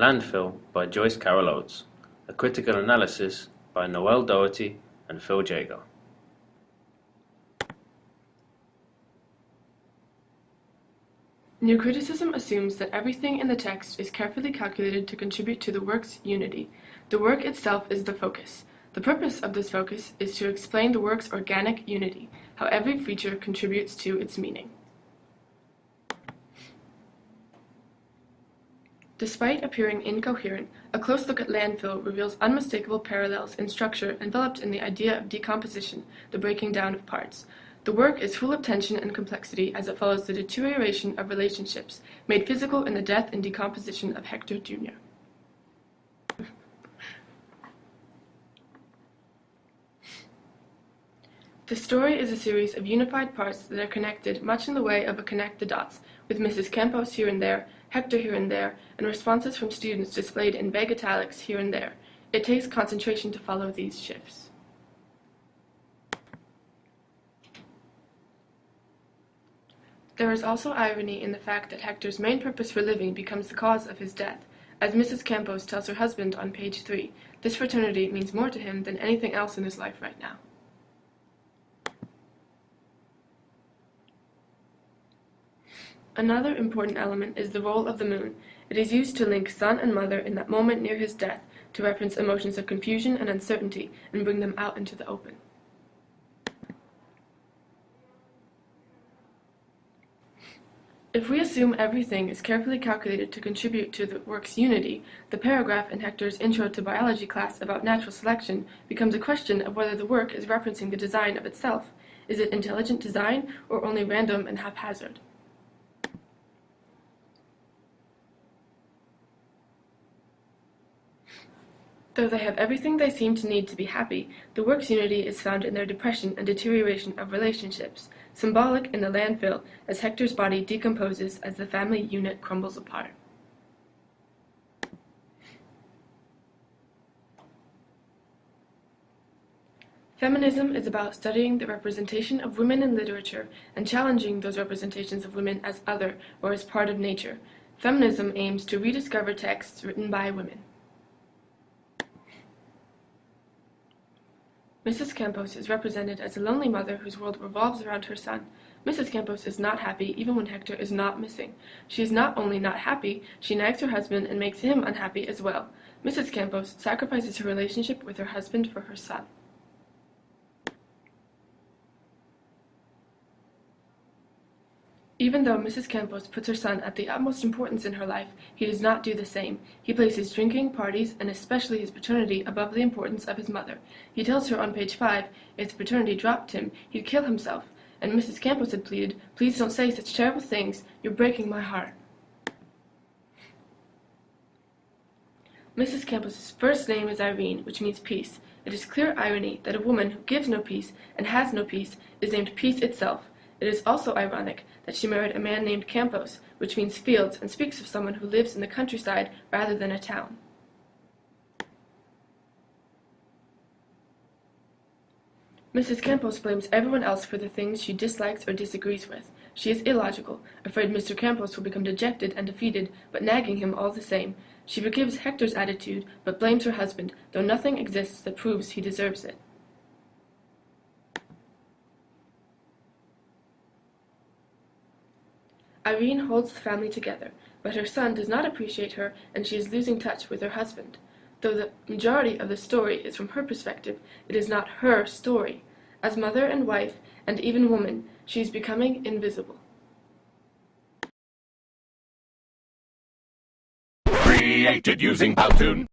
Landfill by Joyce Carol Oates. A critical analysis by Noel Doherty and Phil Jager. New criticism assumes that everything in the text is carefully calculated to contribute to the work's unity. The work itself is the focus. The purpose of this focus is to explain the work's organic unity, how every feature contributes to its meaning. Despite appearing incoherent, a close look at Landfill reveals unmistakable parallels in structure enveloped in the idea of decomposition, the breaking down of parts. The work is full of tension and complexity as it follows the deterioration of relationships, made physical in the death and decomposition of Hector Jr. The story is a series of unified parts that are connected much in the way of a connect the dots, with Mrs. Campos here and there, Hector here and there, and responses from students displayed in vague italics here and there. It takes concentration to follow these shifts. There is also irony in the fact that Hector's main purpose for living becomes the cause of his death. As Mrs. Campos tells her husband on page 3, this fraternity means more to him than anything else in his life right now. Another important element is the role of the moon. It is used to link son and mother in that moment near his death, to reference emotions of confusion and uncertainty and bring them out into the open. If we assume everything is carefully calculated to contribute to the work's unity, the paragraph in Hector's Intro to Biology class about natural selection becomes a question of whether the work is referencing the design of itself. Is it intelligent design or only random and haphazard? Though they have everything they seem to need to be happy, the work's unity is found in their depression and deterioration of relationships, symbolic in the landfill as Hector's body decomposes as the family unit crumbles apart. Feminism is about studying the representation of women in literature and challenging those representations of women as other or as part of nature. Feminism aims to rediscover texts written by women. Mrs. Campos is represented as a lonely mother whose world revolves around her son. Mrs. Campos is not happy even when Hector is not missing. She is not only not happy, she nags her husband and makes him unhappy as well. Mrs. Campos sacrifices her relationship with her husband for her son. Even though Mrs. Campos puts her son at the utmost importance in her life, he does not do the same. He places drinking, parties, and especially his fraternity above the importance of his mother. He tells her on page 5, if the fraternity dropped him, he'd kill himself. And Mrs. Campos had pleaded, "Please don't say such terrible things. You're breaking my heart." Mrs. Campos's first name is Irene, which means peace. It is clear irony that a woman who gives no peace and has no peace is named peace itself. It is also ironic that she married a man named Campos, which means fields and speaks of someone who lives in the countryside rather than a town. Mrs. Campos blames everyone else for the things she dislikes or disagrees with. She is illogical, afraid Mr. Campos will become dejected and defeated, but nagging him all the same. She forgives Hector's attitude, but blames her husband, though nothing exists that proves he deserves it. Irene holds the family together, but her son does not appreciate her and she is losing touch with her husband. Though the majority of the story is from her perspective, it is not her story. As mother and wife, and even woman, she is becoming invisible. Created using Powtoon.